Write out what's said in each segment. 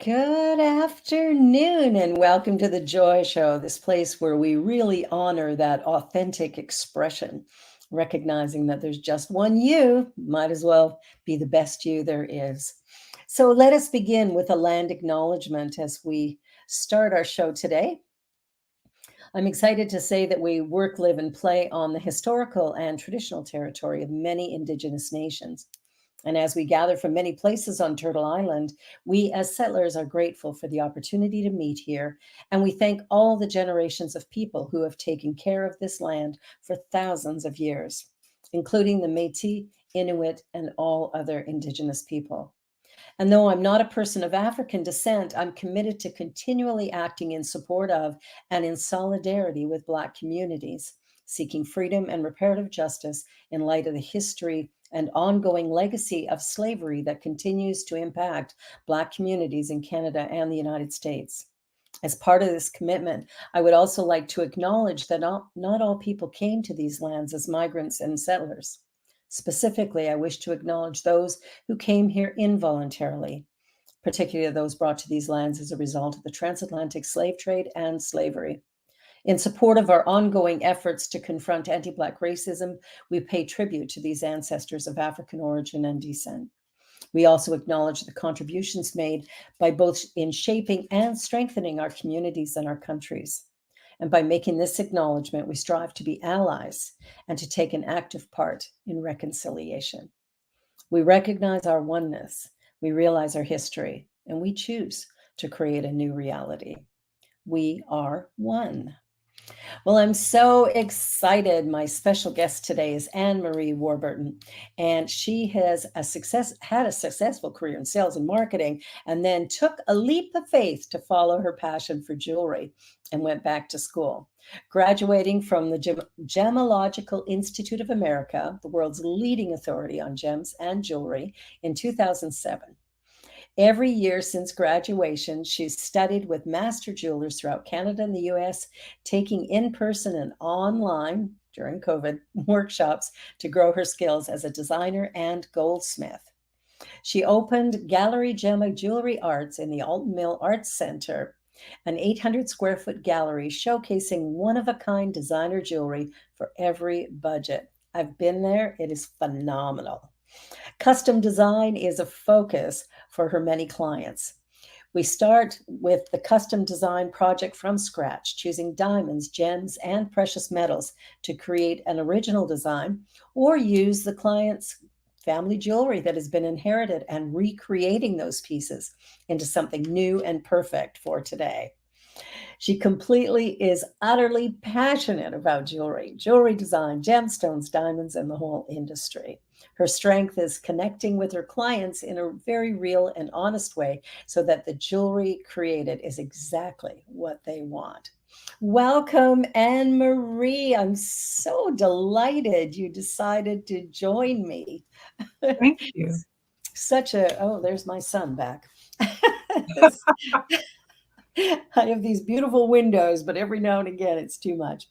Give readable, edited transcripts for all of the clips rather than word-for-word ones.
Good afternoon, and welcome to the Joy Show, this place where we really honor that authentic expression, recognizing that there's just one you, might as well be the best you there is. So let us begin with a land acknowledgement as we start our show today. I'm excited to say that we work, live, and play on the historical and traditional territory of many Indigenous nations. And as we gather from many places on Turtle Island, we as settlers are grateful for the opportunity to meet here. And we thank all the generations of people who have taken care of this land for thousands of years, including the Métis, Inuit, and all other Indigenous people. And though I'm not a person of African descent, I'm committed to continually acting in support of and in solidarity with Black communities, seeking freedom and reparative justice in light of the history and ongoing legacy of slavery that continues to impact Black communities in Canada and the United States. As part of this commitment, I would also like to acknowledge that not all people came to these lands as migrants and settlers. Specifically, I wish to acknowledge those who came here involuntarily, particularly those brought to these lands as a result of the transatlantic slave trade and slavery. In support of our ongoing efforts to confront anti-Black racism, we pay tribute to these ancestors of African origin and descent. We also acknowledge the contributions made by both in shaping and strengthening our communities and our countries. And by making this acknowledgement, we strive to be allies and to take an active part in reconciliation. We recognize our oneness, we realize our history, and we choose to create a new reality. We are one. Well, I'm so excited. My special guest today is Anne-Marie Warburton, and she had a successful career in sales and marketing, and then took a leap of faith to follow her passion for jewelry and went back to school. Graduating from the Gemological Institute of America, the world's leading authority on gems and jewelry, in 2007. Every year since graduation, she's studied with master jewelers throughout Canada and the US, taking in-person and online, during COVID, workshops to grow her skills as a designer and goldsmith. She opened Gallery Gemma Jewelry Arts in the Alton Mill Arts Center, an 800 square foot gallery showcasing one-of-a-kind designer jewelry for every budget. I've been there. It is phenomenal. Custom design is a focus for her many clients. We start with the custom design project from scratch, choosing diamonds, gems, and precious metals to create an original design, or use the client's family jewelry that has been inherited and recreating those pieces into something new and perfect for today. She completely is utterly passionate about jewelry design, gemstones, diamonds, and the whole industry. Her strength is connecting with her clients in a very real and honest way so that the jewelry created is exactly what they want. Welcome, Anne-Marie. I'm so delighted you decided to join me. Thank you. There's my son back. I have these beautiful windows, but every now and again it's too much.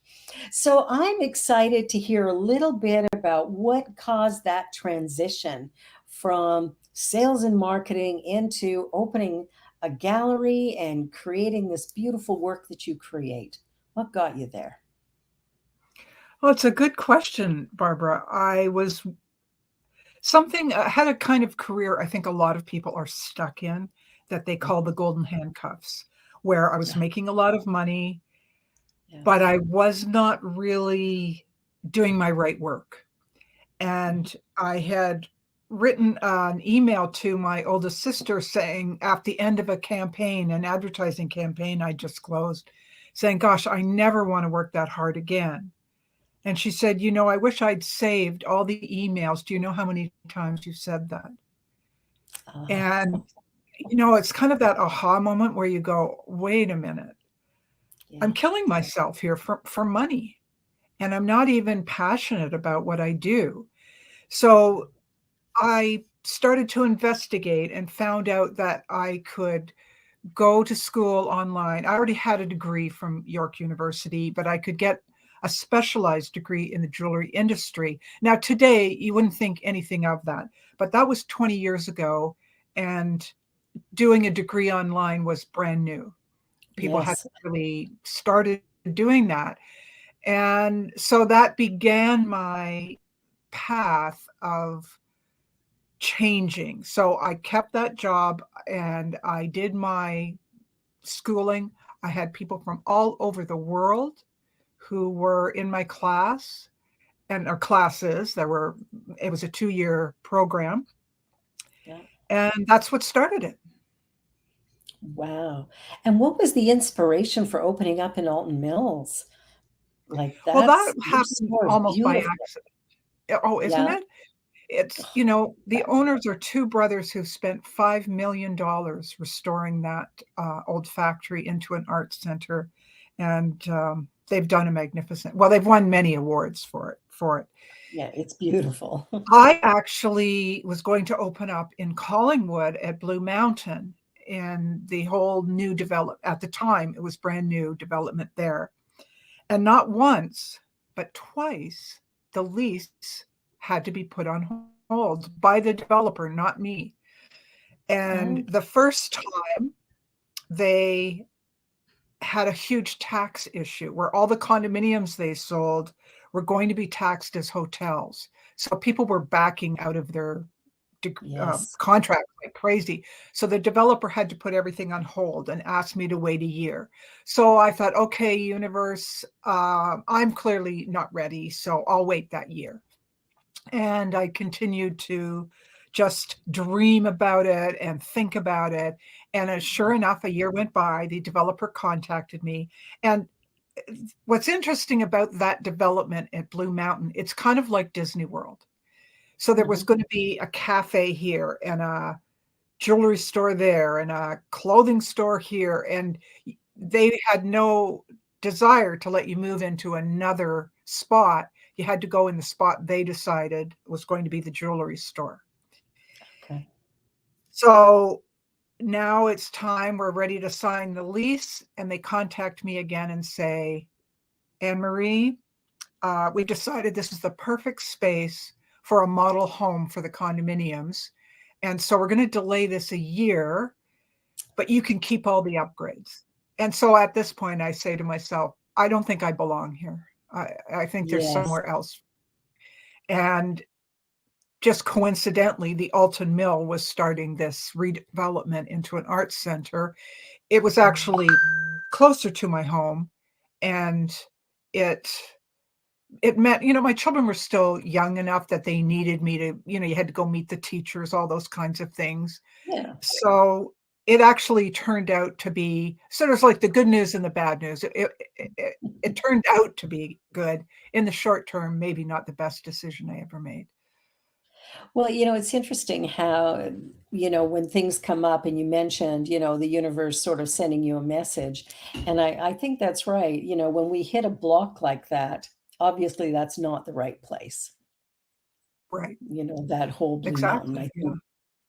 So I'm excited to hear a little bit about what caused that transition from sales and marketing into opening a gallery and creating this beautiful work that you create. What got you there? Well, it's a good question, Barbara. I was had a kind of career I think a lot of people are stuck in that they call the golden handcuffs, where I was Yeah. making a lot of money, Yeah. but I was not really doing my right work. And I had written an email to my oldest sister saying, at the end of a campaign, an advertising campaign I just closed, saying, gosh, I never want to work that hard again. And she said, I wish I'd saved all the emails. Do you know how many times you said that? Uh, And, it's kind of that aha moment where you go, wait a minute, yeah. I'm killing myself here for money. And I'm not even passionate about what I do. So I started to investigate and found out that I could go to school online. I already had a degree from York University, but I could get a specialized degree in the jewelry industry. Now, today, you wouldn't think anything of that, but that was 20 years ago. And doing a degree online was brand new. People hadn't Yes. really started doing that. And so that began my path of changing. So I kept that job and I did my schooling. I had people from all over the world who were in my class and our classes. It was a 2-year program. Yeah. And that's what started it. Wow. And what was the inspiration for opening up in Alton Mills? Like, Well, that that's your happened store is almost by beautiful. accident. Oh, isn't Yeah? it? It's, Oh, the owners are two brothers who spent $5 million restoring that old factory into an art center. And they've done a magnificent, well, they've won many awards for it. yeah, it's beautiful. I actually was going to open up in Collingwood at Blue Mountain in the whole new develop at the time it was brand new development there. And not once, but twice, the lease had to be put on hold by the developer, not me. And Oh, the first time they had a huge tax issue where all the condominiums they sold were going to be taxed as hotels. So people were backing out of their yes. contract like crazy. So the developer had to put everything on hold and asked me to wait a year. So I thought, okay, universe, I'm clearly not ready. So I'll wait that year. And I continued to just dream about it and think about it. And sure enough, a year went by, the developer contacted me. And what's interesting about that development at Blue Mountain, it's kind of like Disney World. So there was Mhm. going to be a cafe here and a jewelry store there and a clothing store here. And they had no desire to let you move into another spot. You had to go in the spot they decided was going to be the jewelry store. Okay. So now it's time, we're ready to sign the lease. And they contact me again and say, Anne-Marie, we decided this is the perfect space for a model home for the condominiums. And so we're going to delay this a year, but you can keep all the upgrades. And so at this point, I say to myself, I don't think I belong here. I think there's Yes. somewhere else. And just coincidentally, the Alton Mill was starting this redevelopment into an arts center. It was actually closer to my home, and it it meant, my children were still young enough that they needed me to, you had to go meet the teachers, all those kinds of things. Yeah. So it actually turned out to be sort of like the good news and the bad news. It turned out to be good in the short term, maybe not the best decision I ever made. Well, it's interesting how, when things come up and you mentioned, the universe sort of sending you a message. And I think that's right. When we hit a block like that, obviously that's not the right place. Right. That whole Blue Mountain, I Exactly. Yeah. think.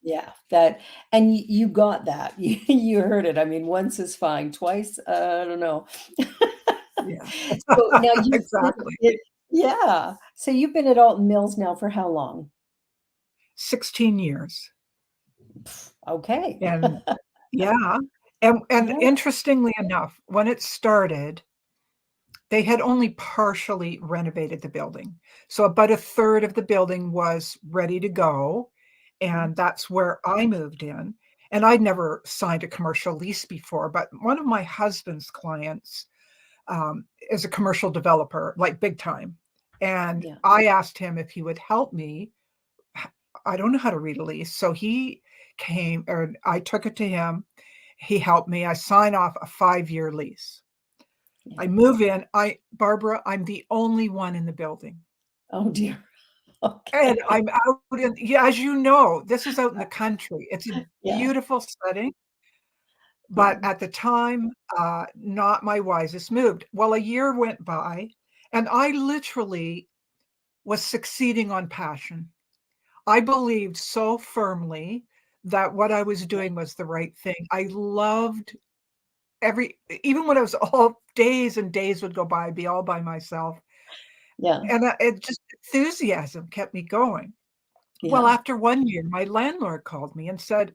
Yeah, that, and you got that. You heard it. I mean, once is fine. Twice, I don't know. Yeah. So now you've been Exactly. yeah. So you've been at Alton Mills now for how long? 16 years. Okay. And yeah. And Yeah. interestingly enough, when it started, they had only partially renovated the building. So about a third of the building was ready to go. Mhm. And that's where I moved in. And I'd never signed a commercial lease before, but one of my husband's clients is a commercial developer, like big time. And Yeah. I asked him if he would help me. I don't know how to read a lease. So he came, or I took it to him. He helped me. I signed off a 5-year lease. Yeah. I move in. Barbara, I'm the only one in the building. Oh dear. And Okay. I'm out in, yeah, as you know, this is out in the country. It's a Yeah. beautiful setting, Yeah. but at the time, not my wisest move. Well, a year went by, and I literally was succeeding on passion. I believed so firmly that what I was Yeah. doing was the right thing. I loved even when I was all days and days would go by, I'd be all by myself. Yeah. And it just enthusiasm kept me going. Well, Yeah. after 1 year, my landlord called me and said,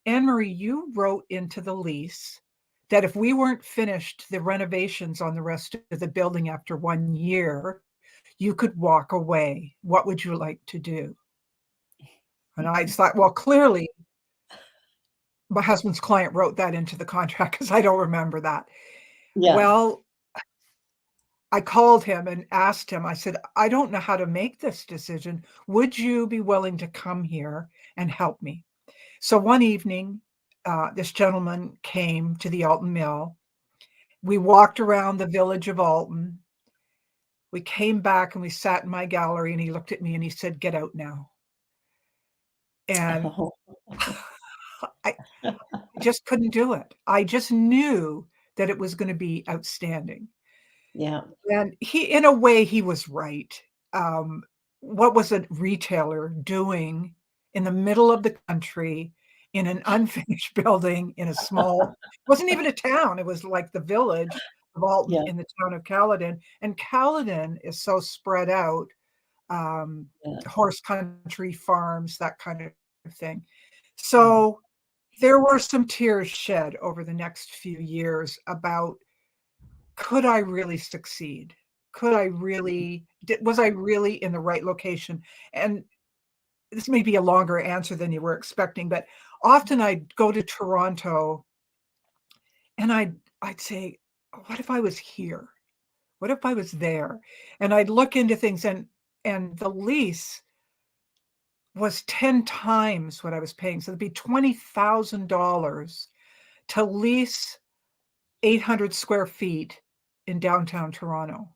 Anne-Marie, you wrote into the lease that if we weren't finished the renovations on the rest of the building after 1 year, you could walk away. What would you like to do? And I thought, well, clearly my husband's client wrote that into the contract because I don't remember that. Yeah. Well, I called him and asked him, I said, I don't know how to make this decision. Would you be willing to come here and help me? So one evening, this gentleman came to the Alton Mill. We walked around the village of Alton. We came back and we sat in my gallery, and he looked at me and he said, "Get out now." And Oh, I just couldn't do it. I just knew that it was going to be outstanding. yeah. And he, in a way, he was right. Um, what was a retailer doing in the middle of the country in an unfinished building in a small, wasn't even a town, it was like the village of Alton Yeah. in the town of Caledon. And Caledon is so spread out, um, Yeah. horse country farms, that kind of thing. Yeah. So there were some tears shed over the next few years about, could I really succeed? Could I really, was I really in the right location? And this may be a longer answer than you were expecting, but often I'd go to Toronto and I'd say, what if I was here? What if I was there? And I'd look into things, and the lease was 10 times what I was paying. So it'd be $20,000 to lease 800 square feet in downtown Toronto.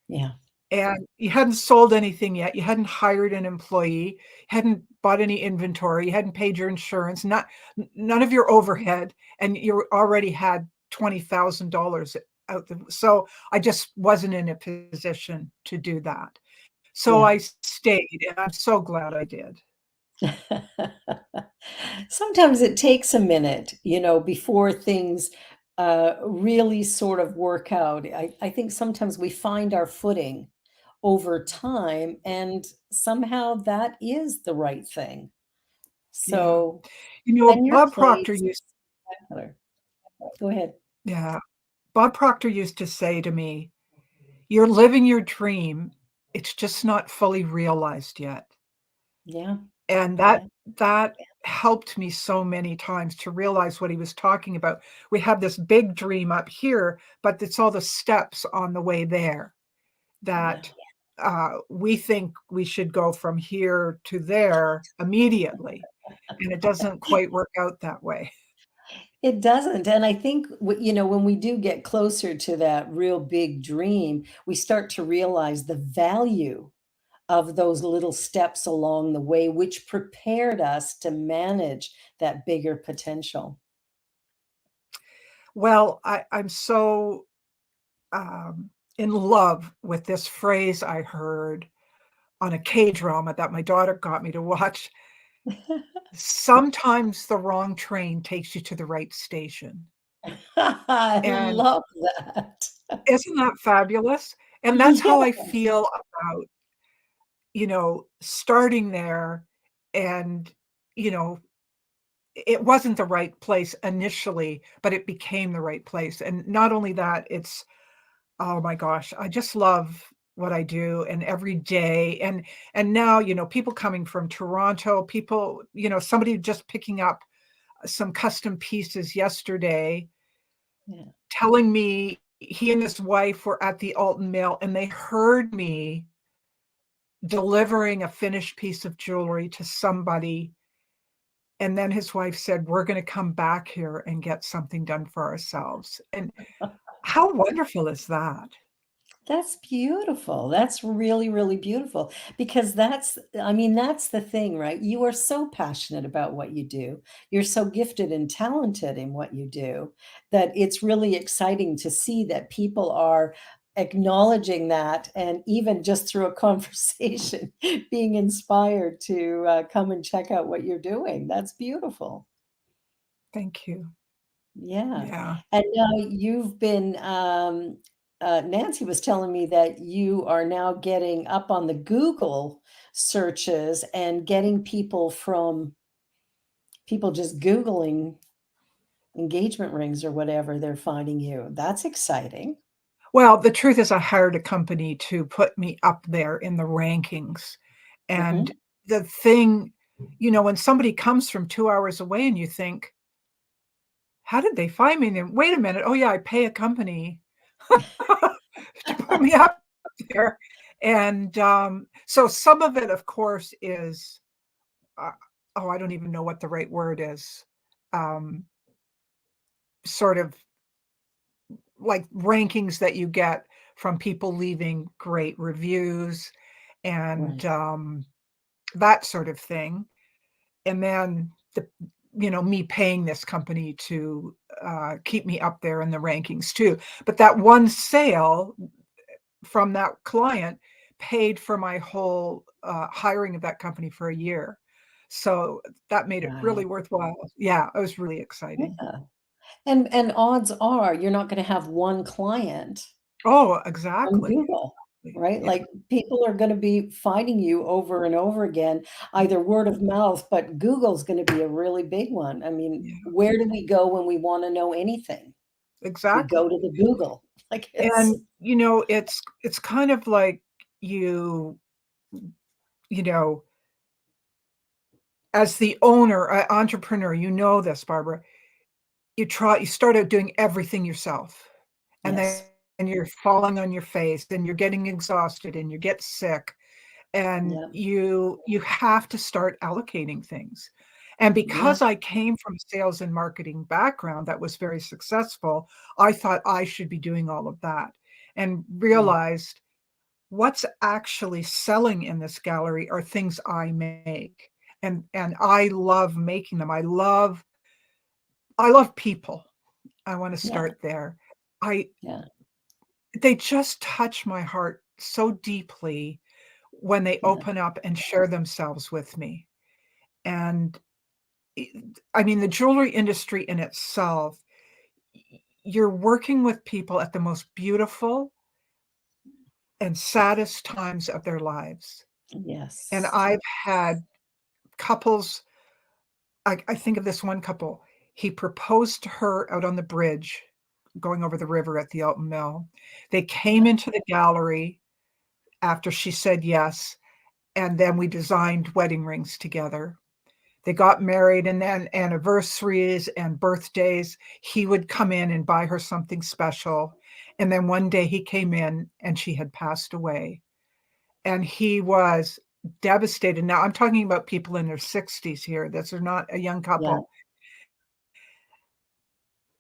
Yeah. And you hadn't sold anything yet. You hadn't hired an employee, hadn't bought any inventory, you hadn't paid your insurance, none of your overhead, and you already had $20,000 out the, so I just wasn't in a position to do that. So Yeah. I stayed, and I'm so glad I did. Sometimes it takes a minute, before things really sort of work out. I think sometimes we find our footing over time, and somehow that is the right thing. Yeah. So, You know, and your Bob Proctor place used is spectacular. Go ahead. yeah, Bob Proctor used to say to me, "You're living your dream. It's just not fully realized yet." Yeah. And Yeah. that helped me so many times to realize what he was talking about. We have this big dream up here, but it's all the steps on the way there Yeah. that we think we should go from here to there immediately, and it doesn't quite work out that way. It doesn't, and I think when we do get closer to that real big dream, we start to realize the value of those little steps along the way, which prepared us to manage that bigger potential. Well, I'm so um, in love with this phrase I heard on a K drama that my daughter got me to watch. Sometimes the wrong train takes you to the right station. I And love that. isn't that fabulous? And that's how I Yes. feel about, starting there, and, you know, it wasn't the right place initially, but it became the right place. And not only that, it's, oh my gosh, I just love what I do, and every day. And now, people coming from Toronto, people, somebody just picking up some custom pieces yesterday, Yeah. telling me he and his wife were at the Alton Mill and they heard me delivering a finished piece of jewelry to somebody. And then his wife said, "We're going to come back here and get something done for ourselves." And how wonderful is that? That's beautiful. That's really, really beautiful because that's the thing, right? You are so passionate about what you do. You're so gifted and talented in what you do that it's really exciting to see that people are acknowledging that, and even just through a conversation, being inspired to come and check out what you're doing. That's beautiful. Thank you. Yeah. Yeah. And now you've been, Nancy was telling me that you are now getting up on the Google searches and getting people from people just Googling engagement rings or whatever, they're finding you. That's exciting. Well, the truth is I hired a company to put me up there in the rankings. And Hmm. the thing, when somebody comes from 2 hours away and you think, "How did they find me?" And wait a minute, "Oh, yeah, I pay a company to put me up there." And, so some of it, of course, is, uh, oh, I don't even know what the right word is, um, sort of like rankings that you get from people leaving great reviews and, Right. that sort of thing. And then me paying this company to, keep me up there in the rankings too. But that one sale from that client paid for my whole, hiring of that company for a year. So that made it really Wow. worthwhile. Yeah, it was really exciting. Yeah. And odds are you're not going to have one client Oh, on exactly. Google, right? Yeah, Like people are going to be finding you over and over again, either word of mouth, but Google's going to be a really big one. I mean, yeah, where do we go when we want to know anything? We go exactly. to the Google. Like it's, And, it's kind of like you you know, as the owner, entrepreneur, you know this, Barbara, you start out doing everything yourself, and then yes. you're falling on your face, and you're getting exhausted, and you get sick, and Yeah. you have to start allocating things. And Yeah. because I came from a sales and marketing background that was very successful, I thought I should be doing all of that, and Yeah. realized what's actually selling in this gallery are things I make. And I love making them. I love people. I want to Yeah. start there. I Yeah. They just touch my heart so deeply when they Yeah. open up and share themselves with me. And I mean, the jewelry industry in itself, you're working with people at the most beautiful and saddest times of their lives. And Yes. I've had couples, I think of this one couple. He proposed to her out on the bridge going over the river at the Alton Mill. They came Yeah. into the gallery after she said yes, and then we designed wedding rings together. They got married, and then anniversaries and birthdays, he would come in and buy her something special. And then one day he came in and she had passed away. And he was devastated. Now I'm talking about people in their 60s here. This is not a young Yeah. couple.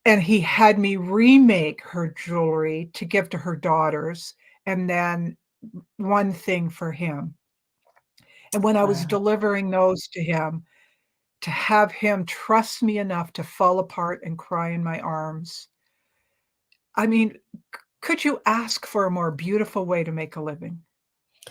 And he had me remake her jewelry to give to her daughters, and then one thing for him. And when I was Wow. delivering those to him, to have him trust me enough to fall apart and cry in my arms. I mean, could you ask for a more beautiful way to make a living?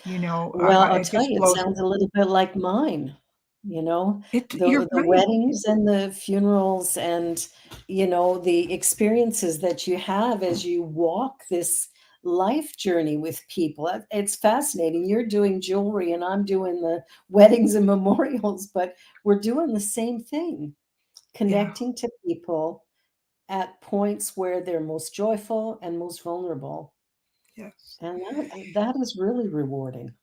Well, I'll It tell just you, it blows sounds a little bit like mine, you know, you're the right. weddings and the funerals and, the experiences that you have as you walk this life journey with people. It's fascinating. You're doing jewelry and I'm doing the weddings and memorials, but we're doing the same thing, Yeah, connecting to people at points where they're most joyful and most vulnerable. yes. And that is really rewarding.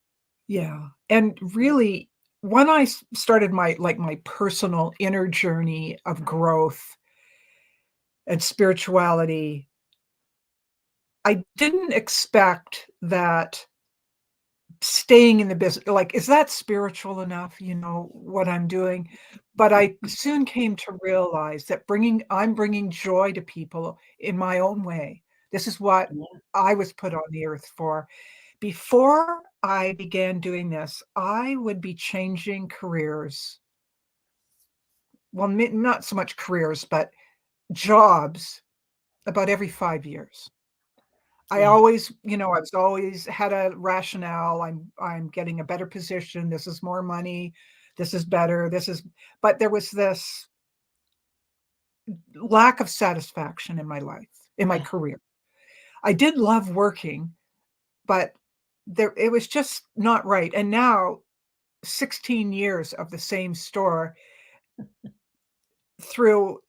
Yeah, and really, when I started my personal inner journey of growth and spirituality, I didn't expect that staying in the business, like, is that spiritual enough, what I'm doing? But I soon came to realize that I'm bringing joy to people in my own way. This is what Yeah. I was put on the earth for. Before I began doing this, I would be changing careers. Well, not so much careers, but jobs about every 5 years. I Yeah. always, I was always had a rationale. I'm getting a better position. This is more money. This is better. But there was this lack of satisfaction in my life, in my Yeah. career. I did love working, but it was just not right. And now 16 years of the same store, through,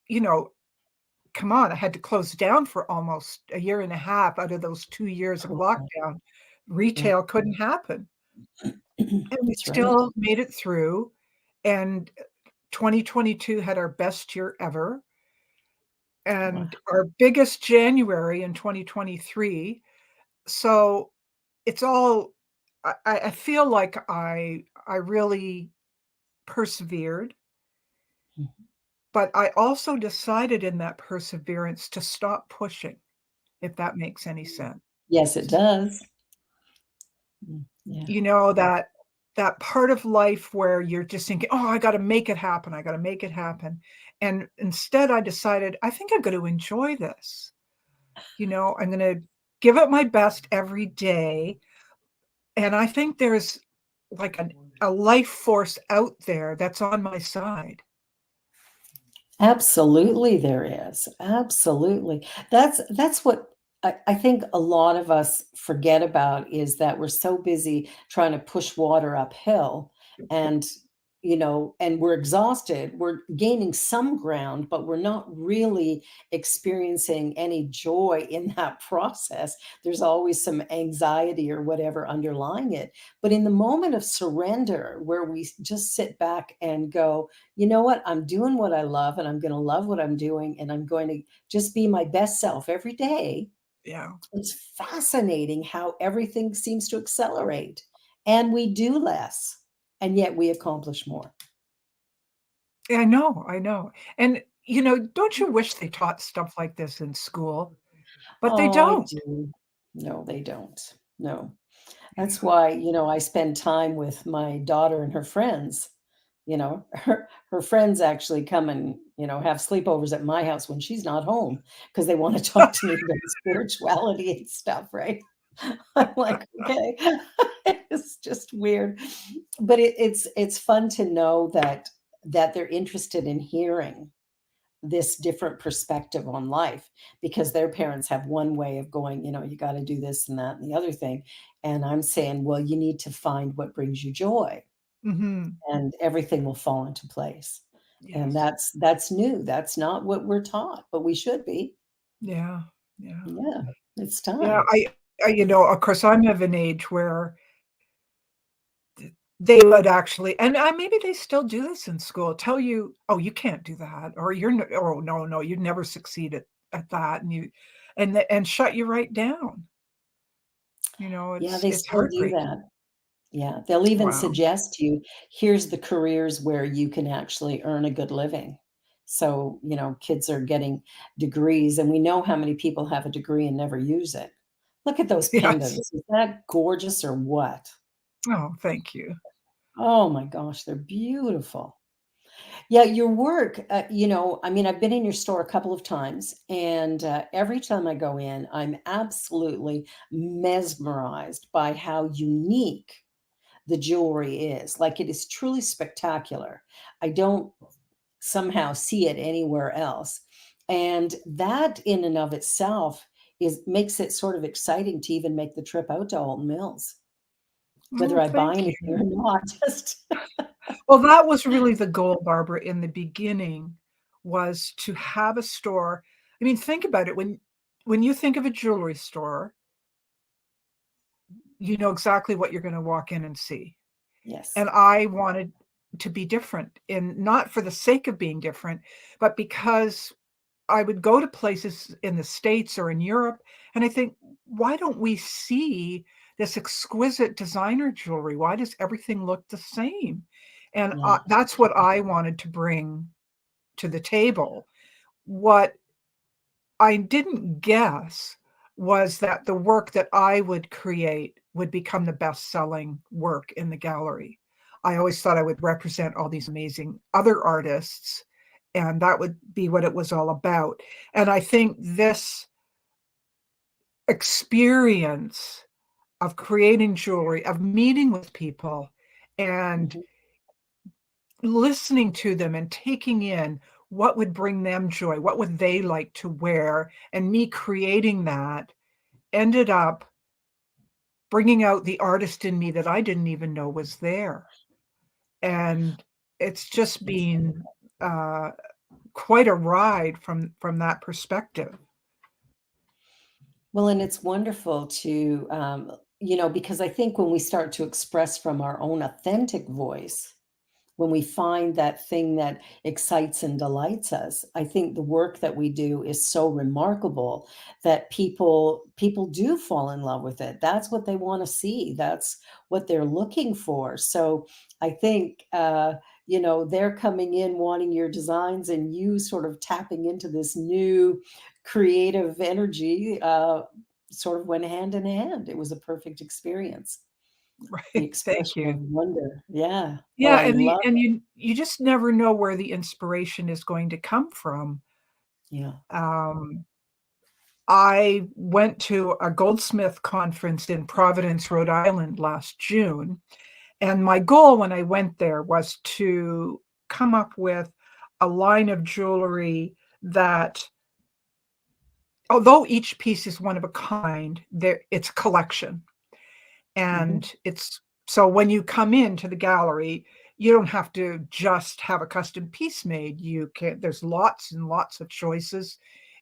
come on, I had to close down for almost a year and a half out of those 2 years of Oh, wow. lockdown. Yeah. Retail couldn't happen, and we That's right. still made it through, and 2022 had our best year ever, Wow. and our biggest January in 2023. So, it's all I feel like I really persevered, Mhm. but I also decided in that perseverance to stop pushing, if that makes any sense. Yes, it does. Yeah. That part of life where you're just thinking, "Oh, I gotta make it happen, I gotta make it happen." And instead, I decided, "I think I'm gonna enjoy this." I'm gonna give it my best every day, and I think there's, like, a life force out there that's on my side. Absolutely, there is. Absolutely. That's what I think a lot of us forget about is that we're so busy trying to push water uphill and and we're exhausted. We're gaining some ground, but we're not really experiencing any joy in that process. There's always some anxiety or whatever underlying it. But in the moment of surrender, where we just sit back and go, you know what? I'm doing what I love and I'm going to love what I'm doing and I'm going to just be my best self every day. Yeah. It's fascinating how everything seems to accelerate and we do less and yet we accomplish more. Yeah, I know. And, don't you wish they taught stuff like this in school? But they Oh, I don't. do. No, they don't. No. That's why, I spend time with my daughter and her friends. Her friends actually come and, have sleepovers at my house when she's not home because they want to talk to me about spirituality and stuff, right? I'm like, okay. It's just weird. But it's fun to know that they're interested in hearing this different perspective on life because their parents have one way of going, you got to do this and that and the other thing. And I'm saying, well, you need to find what brings you joy Mhm. and everything will fall into place. And Yes. that's new. That's not what we're taught, but we should be. Yeah, yeah. Yeah, it's Yeah, time. of course, I'm of an age where they would actually and maybe they still do this in school, tell you, "Oh, you can't do that," or "You're n oh, no, no, you'd never succeed at that," and shut you right down. Yeah, It's they it's still do heartbreaking. that. Yeah, they'll even Wow. suggest to you, here's the careers where you can actually earn a good living. So, kids are getting degrees, and we know how many people have a degree and never use it. Look at those Yes. pendants. Is that gorgeous or what? Oh, thank you. Oh my gosh, they're beautiful. Yeah, your work, I mean, I've been in your store a couple of times, and every time I go in, I'm absolutely mesmerized by how unique the jewelry is. Like, it is truly spectacular. I don't somehow see it anywhere else. And that in and of itself is makes it sort of exciting to even make the trip out to Alton Mills, whether Oh, I buy thank anything you. or not. Just Well, that was really the goal, Barbara, in the beginning, was to have a store. I mean, think about it. When you think of a jewelry store, you know exactly what you're gonna walk in and see. yes. And I wanted to be different, and not for the sake of being different, but because I would go to places in the States or in Europe, and I think, "Why don't we see this exquisite designer jewelry? Why does everything look the same?" And, Yeah. that's what I wanted to bring to the table. What I didn't guess was that the work that I would create would become the best-selling work in the gallery. I always thought I would represent all these amazing other artists, and that would be what it was all about. And I think this experience of creating jewelry, of meeting with people, and Mhm. listening to them and taking in what would bring them joy, what would they like to wear, and me creating that ended up bringing out the artist in me that I didn't even know was there. And it's just That's been uh, quite a ride from that perspective. Well, and it's wonderful to, because I think when we start to express from our own authentic voice, when we find that thing that excites and delights us, I think the work that we do is so remarkable that people do fall in love with it. That's what they want to see. That's what they're looking for. So I think they're coming in wanting your designs, and you sort of tapping into this new creative energy sort of went hand in hand. It was a perfect experience. The Right. Thank expression of you. wonder. Yeah. Oh, Yeah, I love and you just never know where the inspiration is going to come from. Yeah. Um, I went to a goldsmith conference in Providence, Rhode Island last June, and my goal when I went there was to come up with a line of jewelry that, although each piece is one of a kind, it's a collection. Mhm. And it's so when you come into the gallery, you don't have to just have a custom piece made. You can There's lots and lots of choices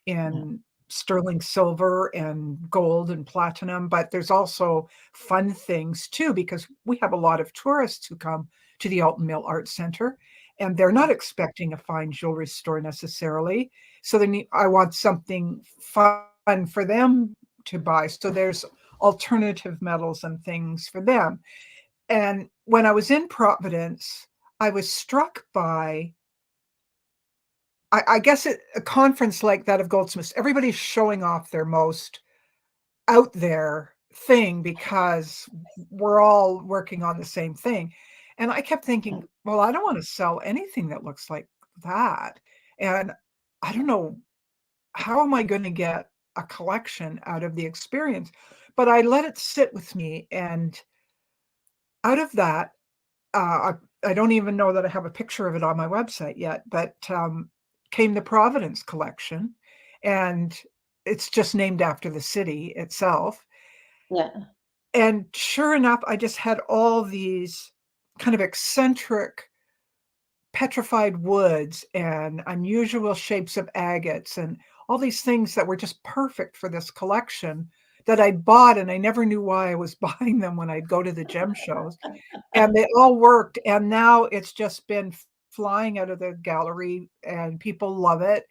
Yeah. in sterling silver and gold and platinum, but there's also fun things too, because we have a lot of tourists who come to the Alton Mill Art Center, and they're not expecting a fine jewelry store necessarily. So I want something fun for them to buy. So there's alternative metals and things for them. And when I was in Providence, I was struck by, I guess, a conference like that of goldsmiths, everybody's showing off their most out there thing because we're all working on the same thing. And I kept Yeah. thinking, well, I don't want to sell anything that looks like that. And I don't know, how am I going to get a collection out of the experience? But I let it sit with me. And out of that, I don't even know that I have a picture of it on my website yet, but came the Providence collection. And it's just named after the city itself. Yeah. And sure enough, I just had all these kind of eccentric petrified woods and unusual shapes of agates and all these things that were just perfect for this collection that I'd bought, and I never knew why I was buying them when I'd go to the gem shows. And they all worked, and now it's just been flying out of the gallery, and people love it.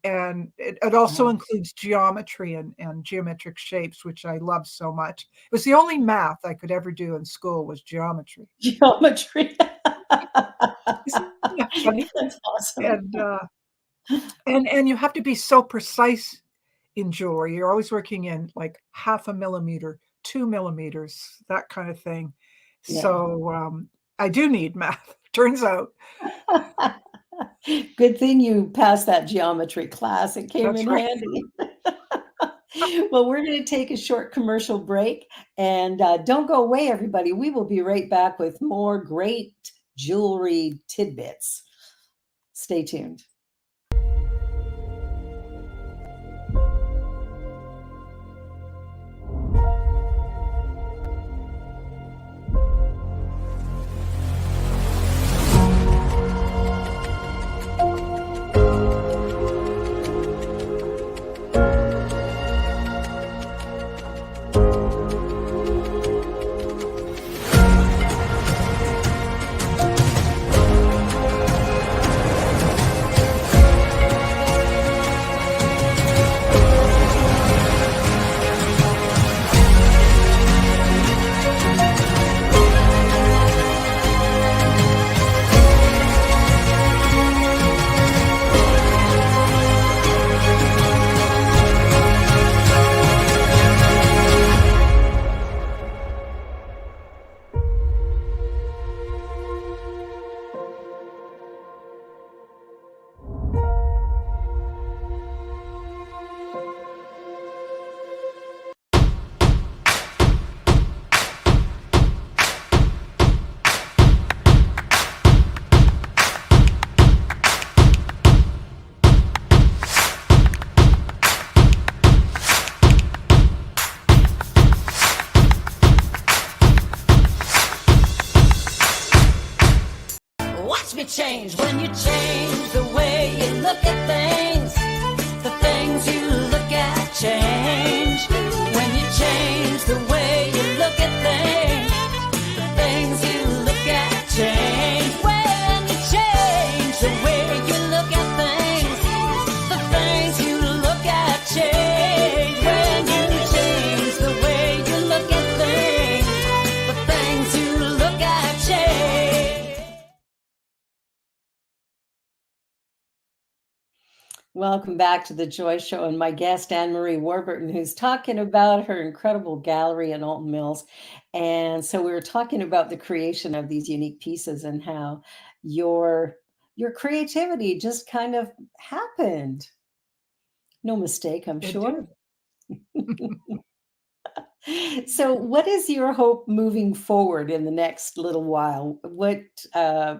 And it also Uh-huh. includes geometry and geometric shapes, which I love so much. It was the only math I could ever do in school was geometry. Geometry. Isn't that funny? That's awesome. And and you have to be so precise in jewelry. You're always working in like half a millimeter, 2 millimeters, that kind of thing. Yeah. So I do need math, turns out. Good thing you passed that geometry class. It came That's in right. handy. Well, we're going to take a short commercial break, and don't go away, everybody. We will be right back with more great jewelry tidbits. Stay tuned. watch me change. When you change the way you look at things, the things you look at change. When you change the way you look at things, the things you look at change. When you change the way you look at things, the things you look at change. When you change the way you look at things, the things you look at change. Welcome back to the Joy Show, and my guest, Anne-Marie Warburton, who's talking about her incredible gallery in Alton Mills. And so we were talking about the creation of these unique pieces and how your creativity just kind of happened. No mistake, I'm It sure. did. So, what is your hope moving forward in the next little while? What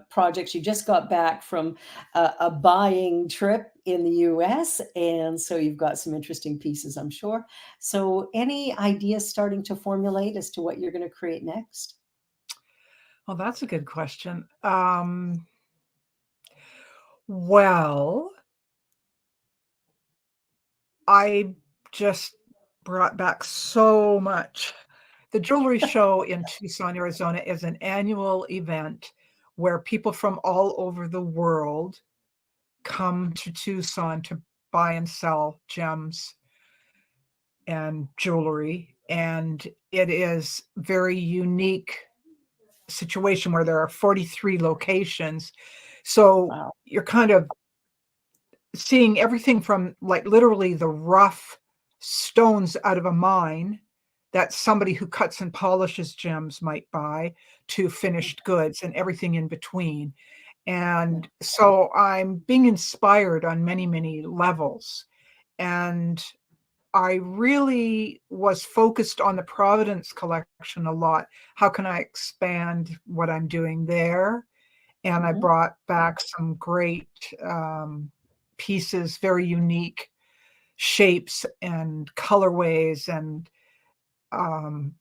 projects you just got back from a buying trip in the US, and so you've got some interesting pieces, I'm sure. So, any ideas starting to formulate as to what you're going to create next? Well, that's a good question. Well, I just brought back so much. The jewelry show in Tucson, Arizona is an annual event where people from all over the world come to Tucson to buy and sell gems and jewelry. And it is very unique situation where there are 43 locations. So Wow. you're kind of seeing everything from like literally the rough stones out of a mine that somebody who cuts and polishes gems might buy to finished goods and everything in between. And so I'm being inspired on many, many levels. And I really was focused on the Providence collection a lot. How can I expand what I'm doing there? And I Mhm. brought back some great pieces, very unique shapes and colorways. And, um,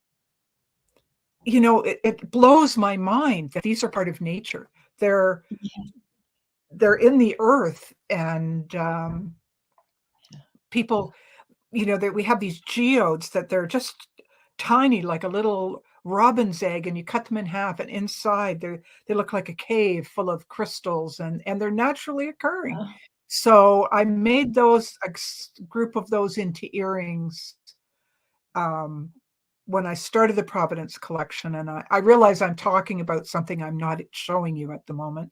it blows my mind that these are part of nature. They're Yeah. they're in the earth, and people, that we have these geodes that they're just tiny, like a little robin's egg, and you cut them in half, and inside they look like a cave full of crystals, and they're naturally occurring. Oh, So I made those group of those into earrings um, when I started the Providence collection, and I realize I'm talking about something I'm not showing you at the moment,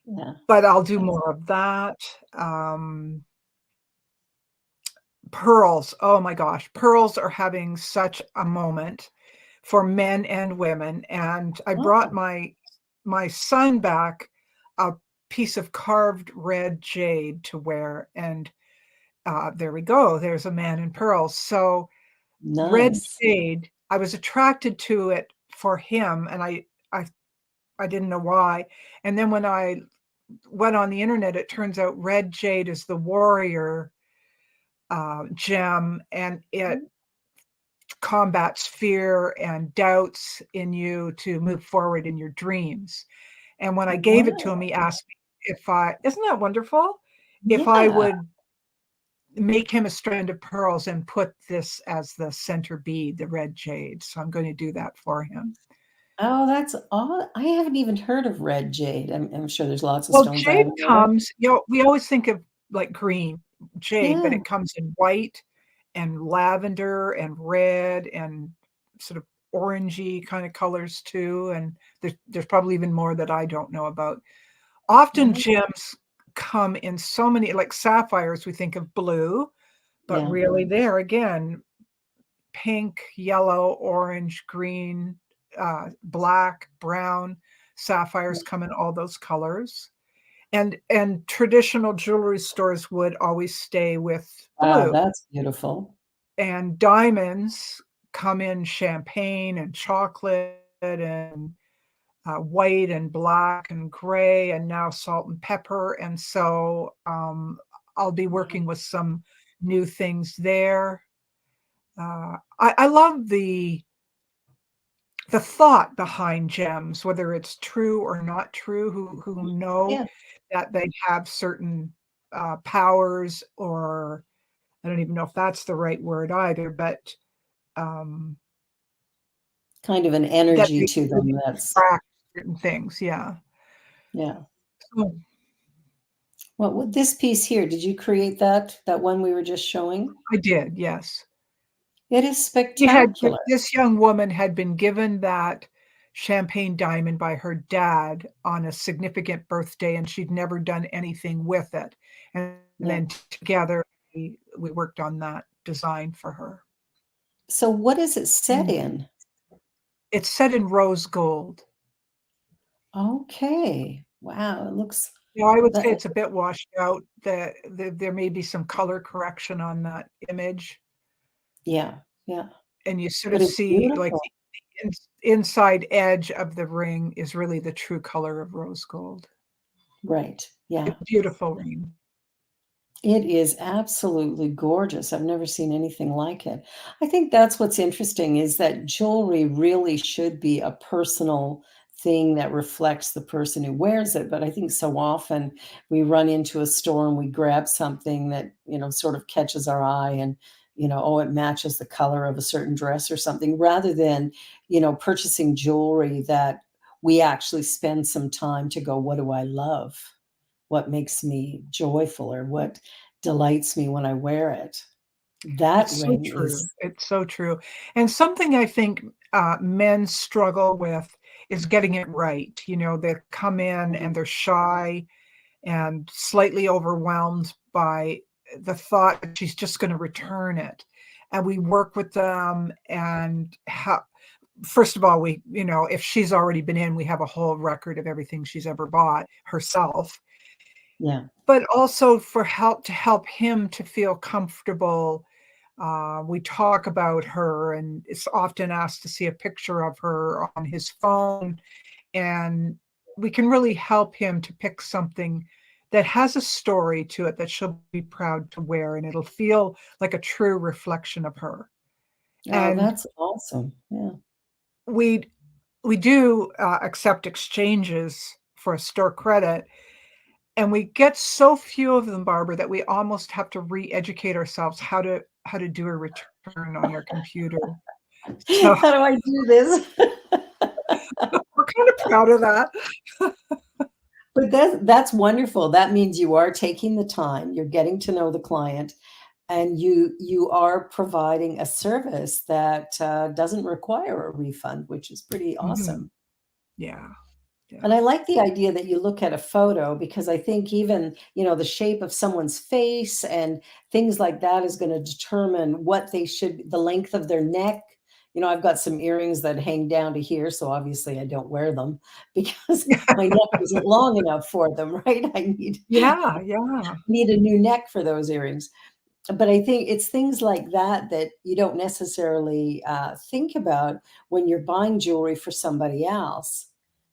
yeah. but I'll do That's more of that. Um, Pearls, oh my gosh, pearls are having such a moment for men and women. And I brought oh, my son back a piece of carved red jade to wear, and there we go. There's a man in pearls. So red nice. jade, I was attracted to it for him, and I I didn't know why. And then when I went on the internet, it turns out red jade is the warrior gem, and it Mhm. combats fear and doubts in you to move forward in your dreams. And when I gave it to him, Wow. he asked me if I, isn't that wonderful? If I Yeah. would make him a strand of pearls and put this as the center bead, the red jade. So I'm going to do that for him. Oh, that's all. I haven't even heard of red jade. I'm sure there's lots of Well, stones I jade haven't heard of. comes, we always think of like green jade, but Yeah. it comes in white and lavender and red and sort of orangey kind of colors too. And there's probably even more that I don't know about. Often Right. gems come in so many, like sapphires, we think of blue, but Yeah. really there again, pink, yellow, orange, green, black, brown. Sapphires come in all those colors. And traditional jewelry stores would always stay with Wow, blue. that's beautiful. And diamonds come in champagne and chocolate and white and black and gray, and now salt and pepper. And so I'll be working with some new things there. I love the the thought behind gems, whether it's true or not true, who know Yeah, that they have certain powers, or I don't even know if that's the right word either, but um, kind of an that energy they to can really them that's attract certain things. Yeah. yeah. So Well, with this piece here, did you create that one we were just showing? I did, yes. It is But spectacular. this young woman had been given that champagne diamond by her dad on a significant birthday, and she'd never done anything with it. And Yeah. then together we worked on that design for her. So what is it set And in? it's set in rose gold. Okay. Wow, it looks Yeah, I would say that it's a bit washed out. There may be some color correction on that image, yeah, yeah. and you sort But of it's see like beautiful. the inside edge of the ring is really the true color of rose gold. Right. Yeah. It's a beautiful ring. It is absolutely gorgeous. I've never seen anything like it. I think that's what's interesting is that jewelry really should be a personal thing that reflects the person who wears it. But I think so often we run into a store and we grab something that, sort of catches our eye and, oh, it matches the color of a certain dress or something, rather than, purchasing jewelry that we actually spend some time to go, what do I love? What makes me joyful or what delights me when I wear it. That It's so ring true. is It's so true. And something I think men struggle with is getting it right. You know, they come in mhm, and they're shy and slightly overwhelmed by the thought that she's just going to return it. And we work with them and first of all, if she's already been in, we have a whole record of everything she's ever bought herself, yeah. but also for help to help him to feel comfortable. We talk about her, and it's often asked to see a picture of her on his phone, and we can really help him to pick something that has a story to it that she'll be proud to wear, and it'll feel like a true reflection of her. Oh, And that's awesome. Yeah. we we do accept exchanges for a store credit, and we get so few of them, Barbara, that we almost have to re-educate ourselves how to do a return on our computer. So How do I do this? we're kind of proud of that. But that's wonderful. That means you are taking the time, you're getting to know the client, and you are providing a service that, doesn't require a refund, which is pretty Mhm. awesome. Yeah, And yeah, I like the idea that you look at a photo because I think even, the shape of someone's face and things like that is going to determine what they should, the length of their neck. I've got some earrings that hang down to here, so obviously I don't wear them because my neck isn't long enough for them, right? I yeah, yeah, need a new neck for those earrings. But I think it's things like that that you don't necessarily think about when you're buying jewelry for somebody else.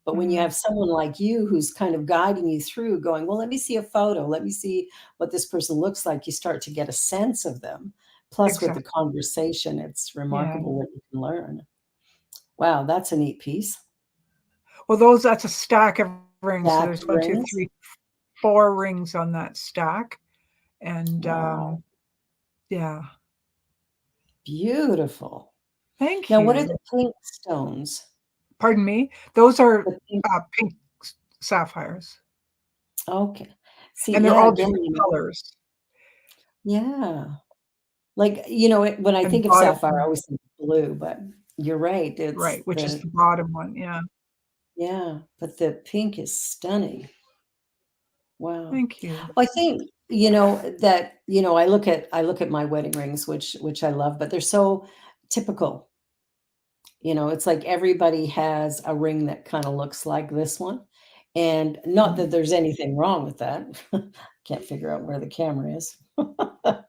But when you mhm, have someone like you who's kind of guiding you through, going, well, let me see a photo, let me see what this person looks like, you start to get a sense of them. Plus, with the exactly. conversation, it's Yeah. remarkable what you can learn. Wow, that's a neat piece. Well, that's a stack of rings. So Stacked there's one, two, rings. three, 4 rings on that stack, and Wow, yeah. beautiful. Thank Now, what are you. the pink stones? Pardon me. Those are The pink, pink sapphires, okay. See, and they're yeah, all again, different colors. yeah. Like, when I And think of bottom, sapphire, I always think blue, but you're right. It's right, which is the the bottom one. Yeah. yeah, but the pink is stunning. Wow. Thank you. Well, I think, that, I look at my wedding rings, which I love, but they're so typical. It's like everybody has a ring that kind of looks like this one. And not that Mhm. there's anything wrong with that. Can't figure out where the camera is.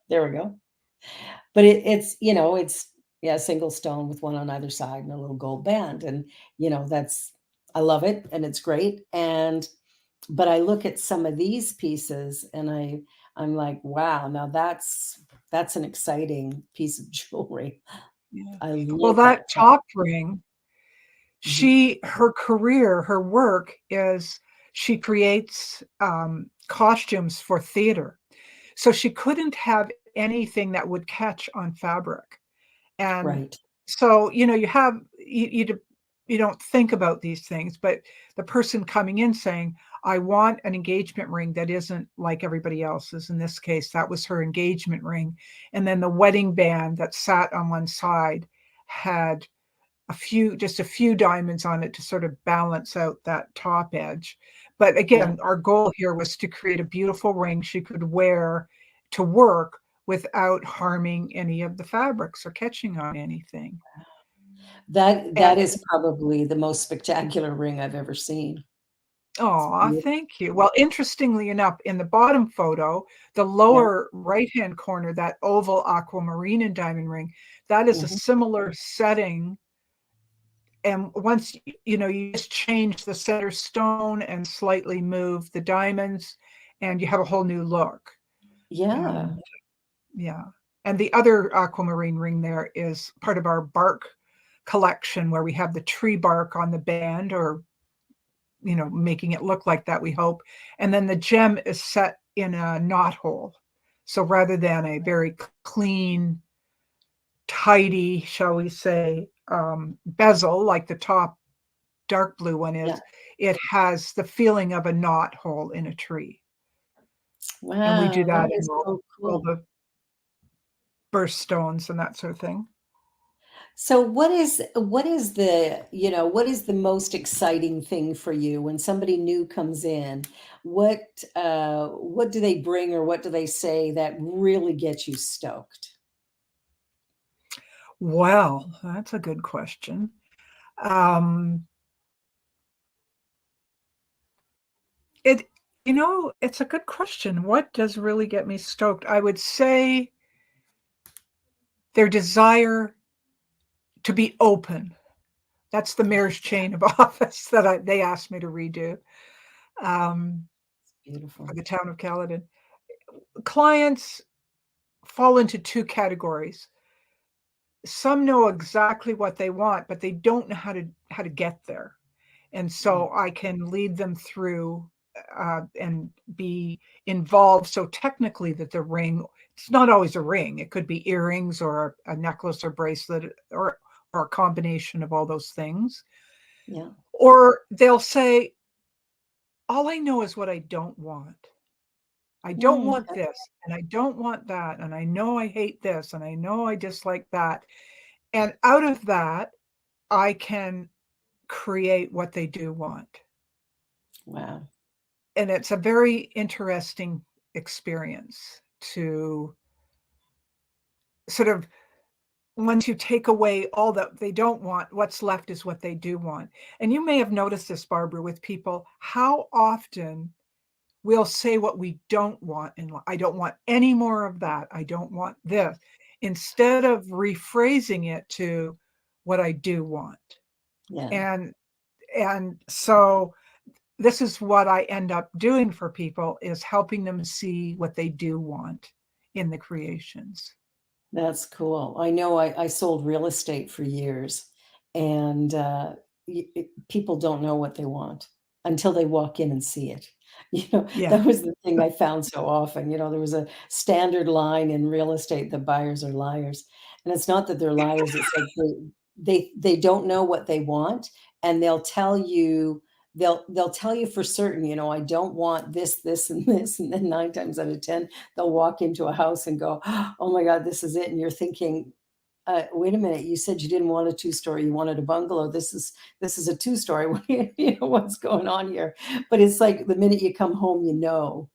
There we go. But it's yeah, single stone with one on either side and a little gold band, and, that's I love it, and it's great, and but I look at some of these pieces, and I'm like, "Wow, now that's an exciting piece of jewelry." Yeah. I Well, love that that top. top ring Mhm. Her career, her work is she creates costumes for theater. So she couldn't have anything that would catch on fabric. And Right. so, you don't think about these things, but the person coming in saying, I want an engagement ring that isn't like everybody else's. In this case, that was her engagement ring. And then the wedding band that sat on one side had just a few diamonds on it to sort of balance out that top edge. But Yeah. again, our goal here was to create a beautiful ring she could wear to work without harming any of the fabrics or catching on anything. That And is probably the most spectacular ring I've ever seen. It's oh, beautiful. thank you. Well, interestingly enough, in the bottom photo, the Yeah. lower right-hand corner, that oval aquamarine and diamond ring, that is a Mhm. similar setting. And once you just change the center stone and slightly move the diamonds, and you have a whole new look. Yeah. And yeah. And the other aquamarine ring there is part of our bark collection where we have the tree bark on the band, or making it look like that, we hope. And then the gem is set in a knot hole. So rather than a very clean, tidy, shall we say, bezel like the top dark blue one Yeah. is, it has the feeling of a knot hole in a tree. And we do Wow, that that in is so all cool. the burst stones and that sort of thing. So what is the most exciting thing for you when somebody new comes in? What do they bring or what do they say that really gets you stoked? Well, that's a good question. Um, it, it's a good question. What does really get me stoked? I would say their desire to be open. That's the mayor's chain of office that they asked me to redo um, for Beautiful. the town of Caledon. Clients fall into two categories. Some know exactly what they want, but they don't know how to get there. And Yeah. so I can lead them through and be involved. So technically, that the ring, it's not always a ring. It could be earrings or a necklace or bracelet or a combination of all those things. Yeah. Or they'll say, all I know is what I don't want. I don't want Okay. this and I don't want that. And I know I hate this and I know I dislike that. And out of that, I can create what they do want. Wow. And it's a very interesting experience to sort of, once you take away all that they don't want, what's left is what they do want. And you may have noticed this, Barbara, with people, how often we'll say what we don't want in life. I don't want any more of that. I don't want this. Instead of rephrasing it to what I do want. Yeah. And so this is what I end up doing for people, is helping them see what they do want in the creations. That's cool. I know I sold real estate for years, and people don't know what they want until they walk in and see it. Yeah. That was the thing I found so often. There was a standard line in real estate that buyers are liars. And it's not that they're liars, it's like they don't know what they want, and they'll tell you for certain, I don't want this, this, and this, and then 9 times out of 10 they'll walk into a house and go, "Oh my God, this is it." And you're thinking, wait a minute, you said you didn't want a two-story, you wanted a bungalow. This is a two-story. What's going on here? But it's like the minute you come home, you know.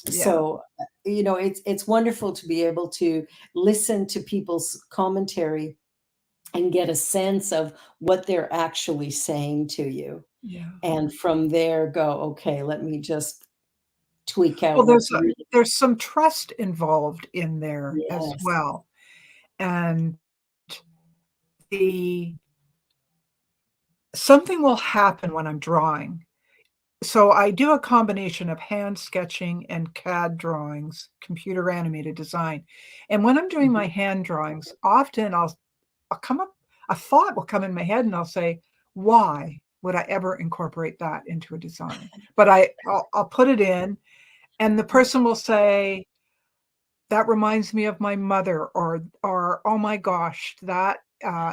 Yeah. So, it's wonderful to be able to listen to people's commentary and get a sense of what they're actually saying to you. Yeah. And from there go, okay, let me just tweak out Well, what's really. there's some trust involved in there as Yes. well. And the something will happen when I'm drawing. So I do a combination of hand sketching and CAD drawings, computer animated design. And when I'm doing my Mhm. hand drawings, often I'll come up, a thought will come in my head and I'll say, why would I ever incorporate that into a design? But I'll put it in, and the person will say, that reminds me of my mother, or oh my gosh, that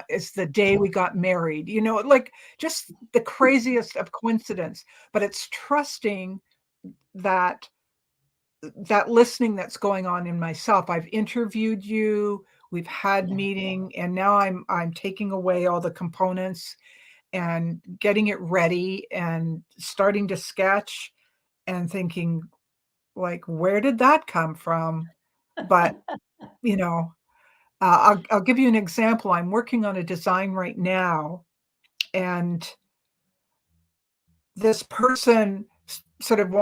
is the day we got married. Like just the craziest of coincidence. But it's trusting that listening that's going on in myself. I've interviewed you, we've had Yeah. meeting, and now I'm taking away all the components and getting it ready and starting to sketch and thinking, like, where did that come from? But you know I'll give you an example. I'm working on a design right now, and this person sort of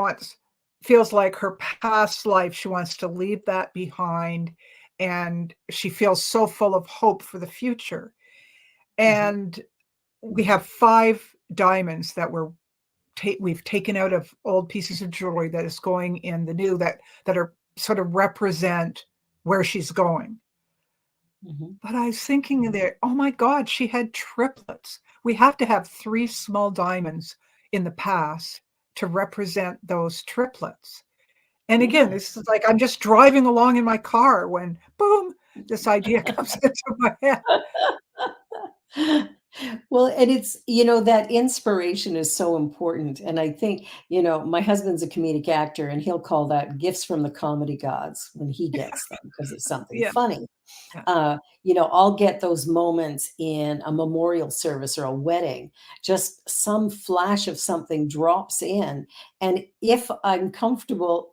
feels like her past life, she wants to leave that behind, and she feels so full of hope for the future. Mhm. And we have 5 diamonds that we've taken out of old pieces of jewelry that is going in the new, that are sort of represent where she's going. Mhm. But I was thinking there, oh my God, she had triplets. We have to have 3 small diamonds in the past to represent those triplets. And again, Yeah. this is like I'm just driving along in my car when boom, this idea comes into my head. Well, and it's, that inspiration is so important. And I think, my husband's a comedic actor and he'll call that gifts from the comedy gods when he gets them because it's something Yeah, funny. yeah. I'll get those moments in a memorial service or a wedding, just some flash of something drops in. And if I'm comfortable,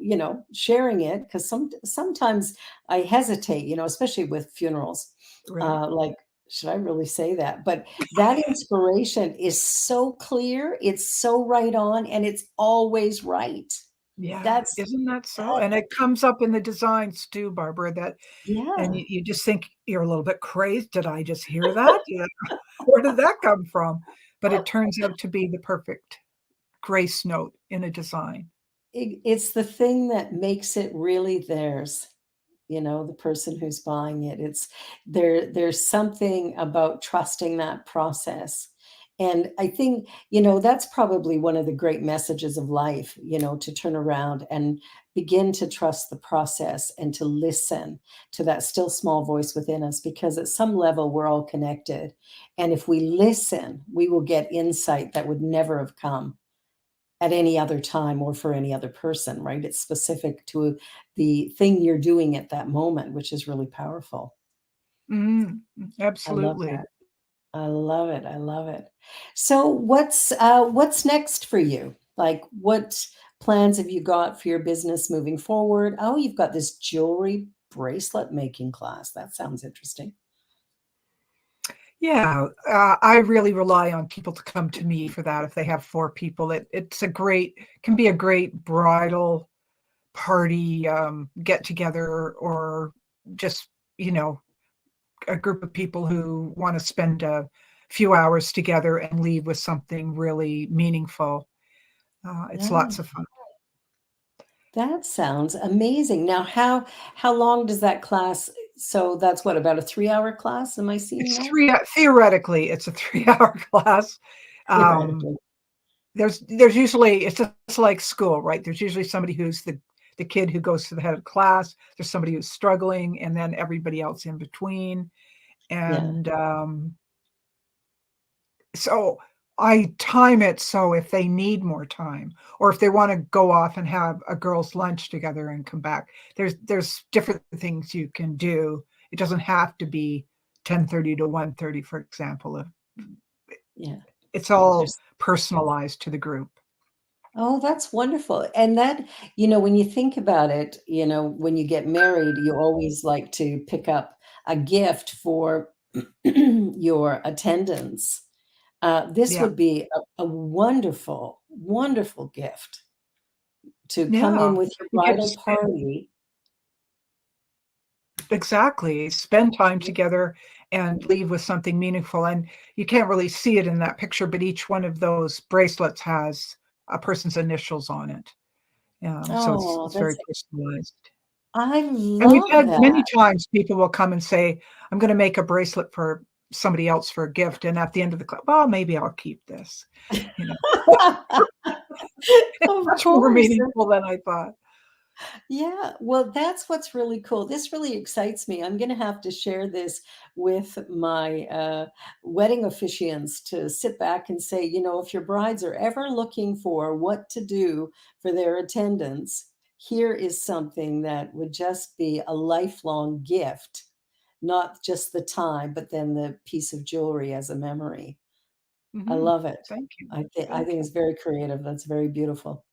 sharing it, because sometimes I hesitate, especially with funerals. Right. Like, should I really say that? But that inspiration is so clear, it's so right on, and it's always right. Yeah, That's isn't that so? that, And it comes up in the designs too, Barbara, and yeah. you just think you're a little bit crazy. Did I just hear that? Yeah. Where did that come from? But it turns out to be the perfect grace note in a design. It's the thing that makes it really theirs, the person who's buying it. There's something about trusting that process. And I think, that's probably one of the great messages of life, to turn around and begin to trust the process and to listen to that still small voice within us, because at some level we're all connected. And if we listen, we will get insight that would never have come at any other time or for any other person, right? It's specific to the thing you're doing at that moment, which is really powerful. Mm, I love absolutely. that. I love it. I love it. So what's next for you? Like, what plans have you got for your business moving forward? Oh, you've got this jewelry bracelet making class. That sounds interesting. Yeah, I really rely on people to come to me for that. If they have 4 people, it's a great can be a great bridal party, get together, or just you know a group of people who want to spend a few hours together and leave with something really meaningful. It's Yeah, lots of fun. that sounds amazing. Now, how long does that class? So that's what, about a 3-hour class? Am I seeing It's that? theoretically it's a 3 hour class. Um, Theoretically. there's usually it's just like school, right? There's usually somebody who's the kid who goes to the head of class. There's somebody who's struggling, and then everybody else in between. Yeah. And so I time it so if they need more time, or if they want to go off and have a girls' lunch together and come back, there's different things you can do. It doesn't have to be 10:30 to 1:30, for example. Yeah. It's all There's personalized to the group. Oh, that's wonderful. And that, when you think about it, when you get married, you always like to pick up a gift for your attendants. This Yeah, would be a wonderful, wonderful gift to come yeah. in with your You get to bridal spend party. exactly spend time together and leave with something meaningful. And you can't really see it in that picture, but each one of those bracelets has a person's initials on it. So Oh, it's very that's personalized. I And we've love had that. many times people will come and say, I'm going to make a bracelet for somebody else for a gift. And at the end of the club, well, maybe I'll keep this. You know, it's Of much more course. meaningful than I thought. Yeah, well, that's what's really cool. This really excites me. I'm going to have to share this with my wedding officiants to sit back and say, if your brides are ever looking for what to do for their attendance, here is something that would just be a lifelong gift, not just the time, but then the piece of jewelry as a memory. I Hmm. love it. Thank you. I Thank think you. it's very creative. That's very beautiful.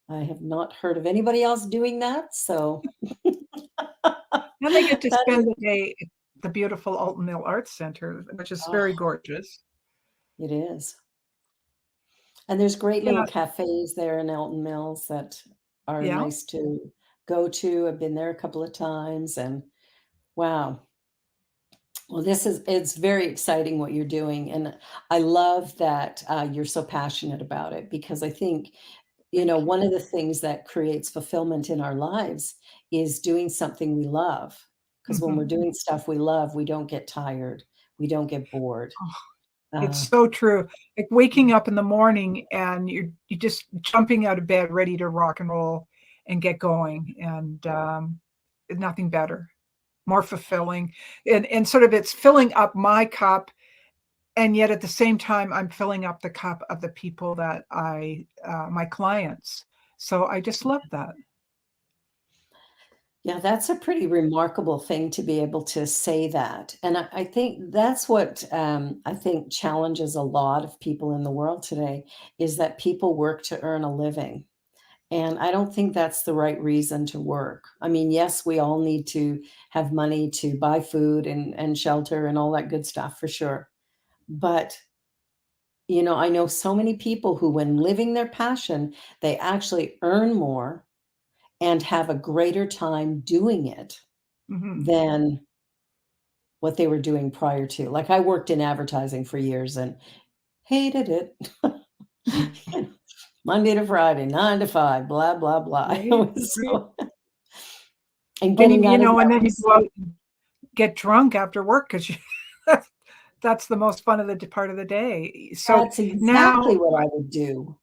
I have not heard of anybody else doing that, so And they get to that is spend the day at the beautiful Alton Mill Arts Center, which is very oh, gorgeous. it is. And there's great little Yeah. cafes there in Elton Mills that are Yeah. nice to go to. I've been there a couple of times and wow. Well, it's very exciting what you're doing. And I love that you're so passionate about it because I think, Thank you. one of the things that creates fulfillment in our lives is doing something we love. Because when we're Hmm. doing stuff we love, we don't get tired, we don't get bored. It's Uh, so true. Like waking up in the morning and you're just jumping out of bed, ready to rock and roll and get going, and nothing better, more fulfilling, and sort of it's filling up my cup, and yet at the same time I'm filling up the cup of the people that my clients. So I just love that. Yeah, that's a pretty remarkable thing to be able to say that. And I think that's what I think challenges a lot of people in the world today is that people work to earn a living. And I don't think that's the right reason to work. I mean, yes, we all need to have money to buy food and shelter and all that good stuff for sure. But, I know so many people who, when living their passion, they actually earn more and have a greater time doing it Hmm. than what they were doing prior to. Like, I worked in advertising for years and hated it. Monday to Friday, 9 to 5, blah, blah, blah. It Right, was right. so and And getting out of and that then you was go out and get drunk after work because that's the most fun of the part of the day. So that's exactly now, what I would do.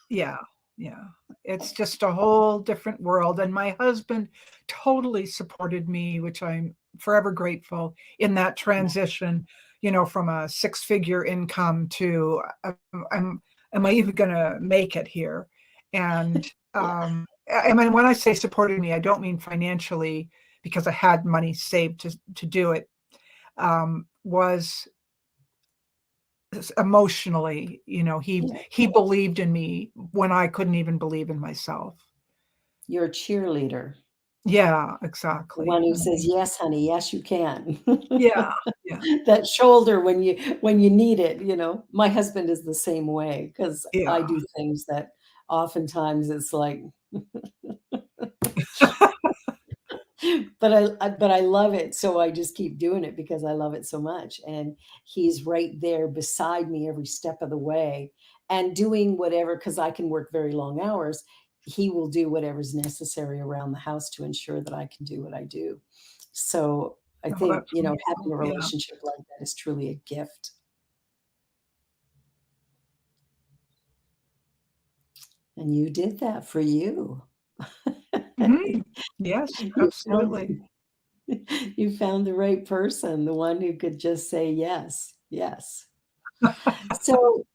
yeah, yeah, it's just a whole different world. And my husband totally supported me, which I'm forever grateful in that transition, from a six-figure income to am, am I even going to make it here? And Yeah, I mean, when I say supported me, I don't mean financially because I had money saved to do it. Was emotionally, yeah. he believed in me when I couldn't even believe in myself. You're a cheerleader. Yeah, The one exactly. who I says, mean, "Yes, honey, yes, you can." yeah, yeah, That shoulder when you need it. My husband is the same way because I yeah. do things that oftentimes it's like but I love it, so I just keep doing it because I love it so much, and he's right there beside me every step of the way and doing whatever because I can work very long hours. He will do whatever's necessary around the house to ensure that I can do what I do. So, I Oh, think, that's having wonderful. a Yeah. relationship like that is truly a gift, and you did that for you. Hmm. Yes, You found absolutely. you found the right person, the one who could just say, "Yes, yes." So,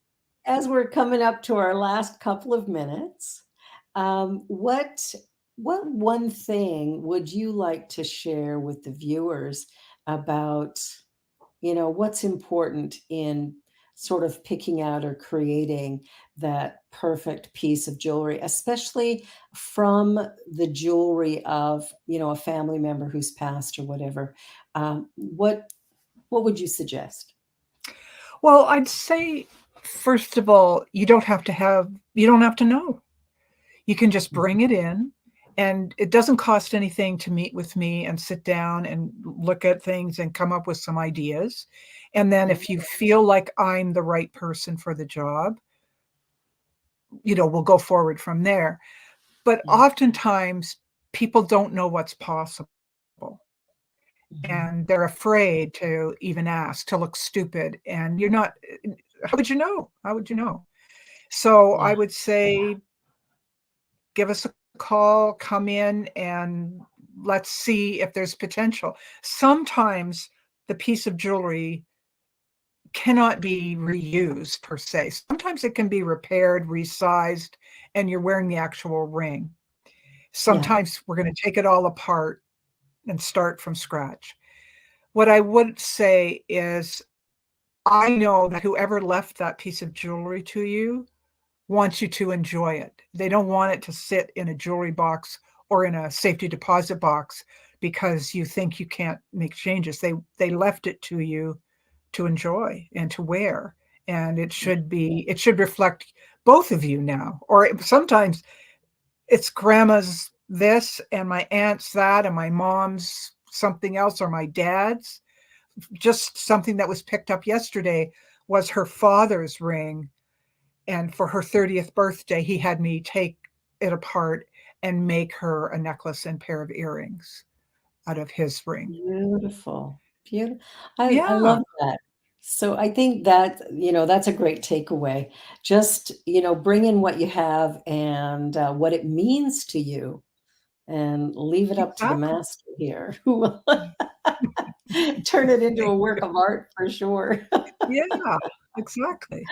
as we're coming up to our last couple of minutes, what one thing would you like to share with the viewers about, what's important in sort of picking out or creating that perfect piece of jewelry, especially from the jewelry of, a family member who's passed or whatever. What would you suggest? Well, I'd say, first of all, you don't have to know. You can just bring it in, and it doesn't cost anything to meet with me and sit down and look at things and come up with some ideas. And then Mhm. if you feel like I'm the right person for the job, we'll go forward from there. But Yeah. oftentimes people don't know what's possible. and they're afraid to even ask, to look stupid. And you're not, how would you know? How would you know? So I Yeah. would say, give us a call, come in, and let's see if there's potential. Sometimes the piece of jewelry cannot be reused per se. Sometimes it can be repaired, resized, and you're wearing the actual ring. Yeah. Sometimes we're going to take it all apart and start from scratch. What I would say is, I know that whoever left that piece of jewelry to you wants you to enjoy it. They don't want it to sit in a jewelry box or in a safety deposit box because you think you can't make changes. They left it to you to enjoy and to wear. And it should reflect both of you now. Or sometimes it's grandma's this and my aunt's that and my mom's something else, or my dad's. Just something that was picked up yesterday was her father's ring. And for her 30th birthday, he had me take it apart and make her a necklace and pair of earrings out of his ring. Beautiful. Beautiful. I Yeah, love that. So I think that, that's a great takeaway. Just, bring in what you have and what it means to you and leave it up to the exactly. master here who will turn it into a work of art for sure. Yeah, exactly.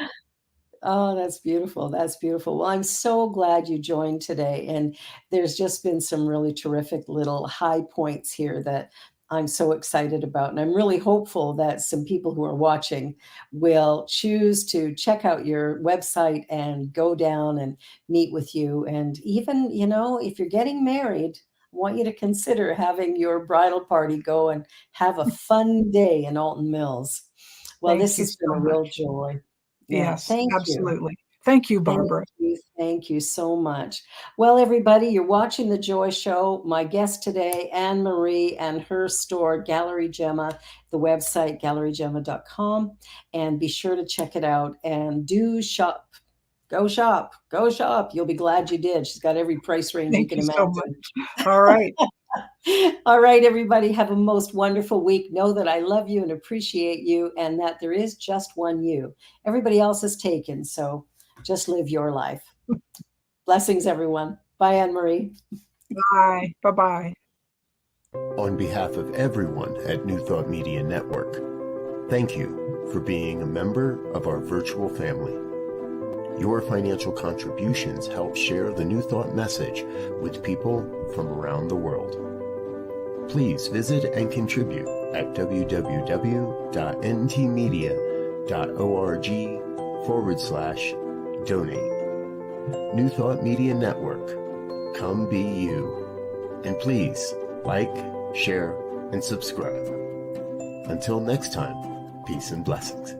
Oh, that's beautiful. That's beautiful. Well, I'm so glad you joined today. And there's just been some really terrific little high points here that I'm so excited about. And I'm really hopeful that some people who are watching will choose to check out your website and go down and meet with you. And even, if you're getting married, I want you to consider having your bridal party go and have a fun day in Alton Mills. Well, Thank this you has been so a real much. joy. Yeah, Yes, thank you. absolutely. Thank you, Thank Barbara. you. Thank you so much. Well, everybody, you're watching The Joy Show. My guest today, Anne-Marie, and her store, Gallery Gemma, the website, gallerygemma.com. And be sure to check it out and do shop. Go shop. Go shop. You'll be glad you did. She's got every price range you Thank can you so much. imagine. All right. All right, everybody, have a most wonderful week. Know that I love you and appreciate you, and that there is just one you. Everybody else is taken, so just live your life. Blessings, everyone. Bye, Anne-Marie. Bye. Bye-bye. On behalf of everyone at New Thought Media Network, thank you for being a member of our virtual family. Your financial contributions help share the New Thought message with people from around the world. Please visit and contribute at www.ntmedia.org/donate. New Thought Media Network. Come be you. And please like, share, and subscribe. Until next time, peace and blessings.